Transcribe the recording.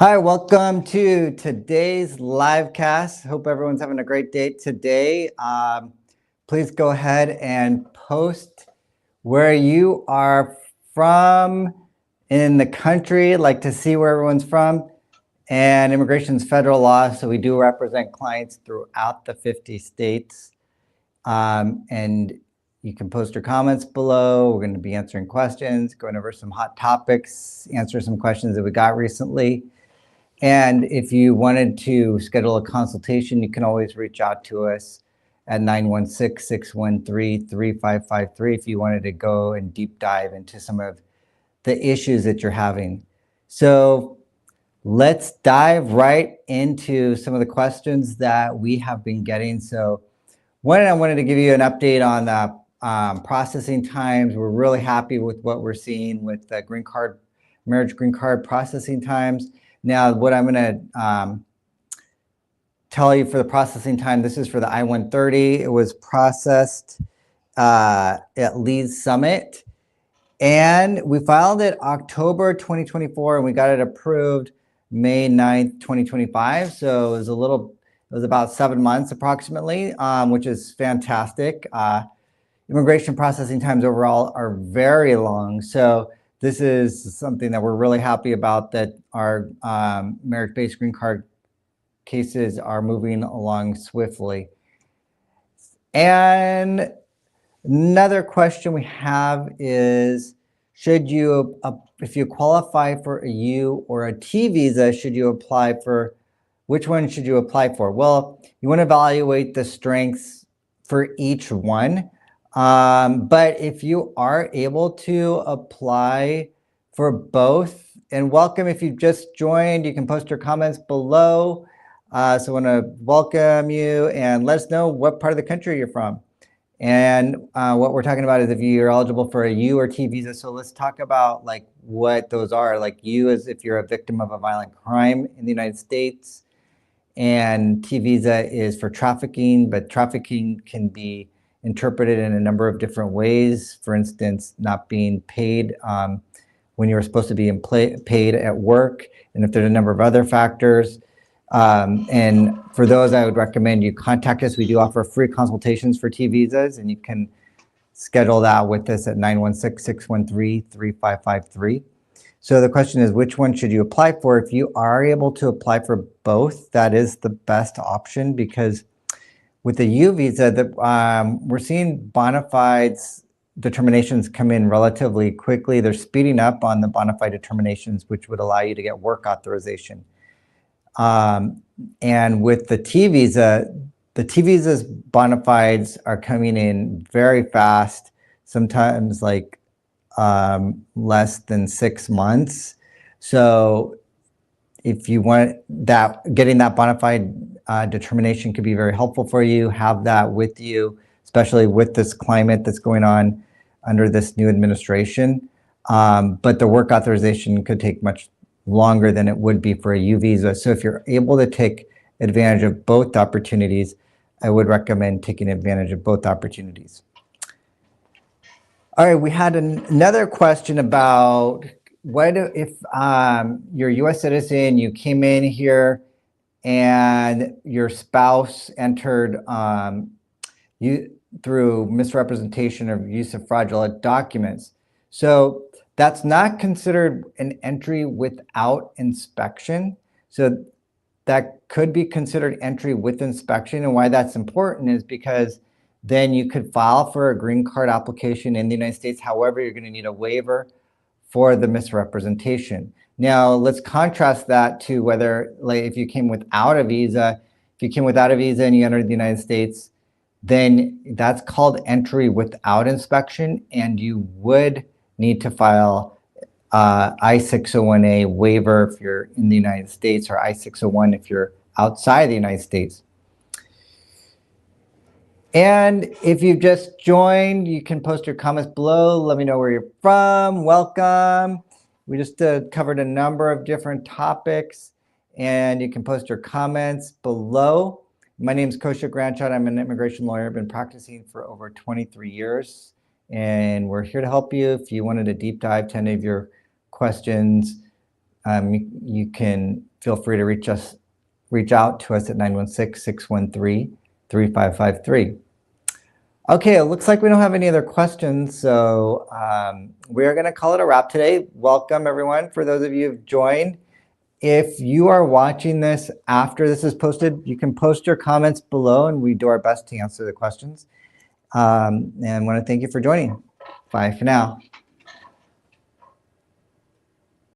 Hi, welcome to today's live cast. Hope everyone's having a great day today. Please go ahead and post where you are from in the country. I'd like to see where everyone's from. And immigration is federal law, so we do represent clients throughout the 50 states. And you can post your comments below. We're going to be answering questions, going over some hot topics, answer some questions that we got recently. And if you wanted to schedule a consultation, you can always reach out to us at 916-613-3553 if you wanted to go and deep dive into some of the issues that you're having. So let's dive right into some of the questions that we have been getting. So one, I wanted to give you an update on the processing times. We're really happy with what we're seeing with the marriage green card processing times. Now, what I'm going to tell you for the processing time, this is for the I-130. It was processed at Lee's Summit, and we filed it October 2024, and we got it approved May 9th, 2025. So it was about 7 months approximately, which is fantastic. Immigration processing times overall are very long. So this is something that we're really happy about, that our marriage-based green card cases are moving along swiftly. And another question we have is, if you qualify for a U or a T visa, which one should you apply for? Well, you want to evaluate the strengths for each one. But if you are able to apply for both, and welcome if you just joined, you can post your comments below. So I want to welcome you and let us know what part of the country you're from. And what we're talking about is if you're eligible for a U or T visa. So let's talk about like what those are. Like U is if you're a victim of a violent crime in the United States, and T visa is for trafficking, but trafficking can be interpreted in a number of different ways. For instance, not being paid when you were supposed to be paid at work, and if there's a number of other factors. And for those, I would recommend you contact us. We do offer free consultations for T visas, and you can schedule that with us at 916-613-3553. So the question is, which one should you apply for? If you are able to apply for both, that is the best option, because with the U visa, we're seeing bona fides determinations come in relatively quickly. They're speeding up on the bona fide determinations, which would allow you to get work authorization. And with the T visa's bona fides are coming in very fast, sometimes like less than 6 months. So if you want that, getting that bona fide determination could be very helpful for you. Have that with you, especially with this climate that's going on under this new administration. But the work authorization could take much longer than it would be for a U visa. So if you're able to take advantage of both opportunities, I would recommend taking advantage of both opportunities. All right, we had another question about what if you're a U.S. citizen, you came in here, and your spouse entered through misrepresentation or use of fraudulent documents. So that's not considered an entry without inspection. So that could be considered entry with inspection. And why that's important is because then you could file for a green card application in the United States. However, you're going to need a waiver for the misrepresentation. Now, let's contrast that to whether, like, if you came without a visa, and you entered the United States, then that's called entry without inspection, and you would need to file I-601A waiver if you're in the United States, or I-601 if you're outside the United States. And if you've just joined, you can post your comments below. Let me know where you're from. Welcome. We just covered a number of different topics, and you can post your comments below. My name is Kaushik Ranchod. I'm an immigration lawyer. I've been practicing for over 23 years, and we're here to help you. If you wanted a deep dive to any of your questions, you can feel free to reach out to us at 916-613-3553. Okay, it looks like we don't have any other questions, so we're going to call it a wrap today. Welcome, everyone, for those of you who've joined. If you are watching this after this is posted, you can post your comments below, and we do our best to answer the questions. And I want to thank you for joining. Bye for now.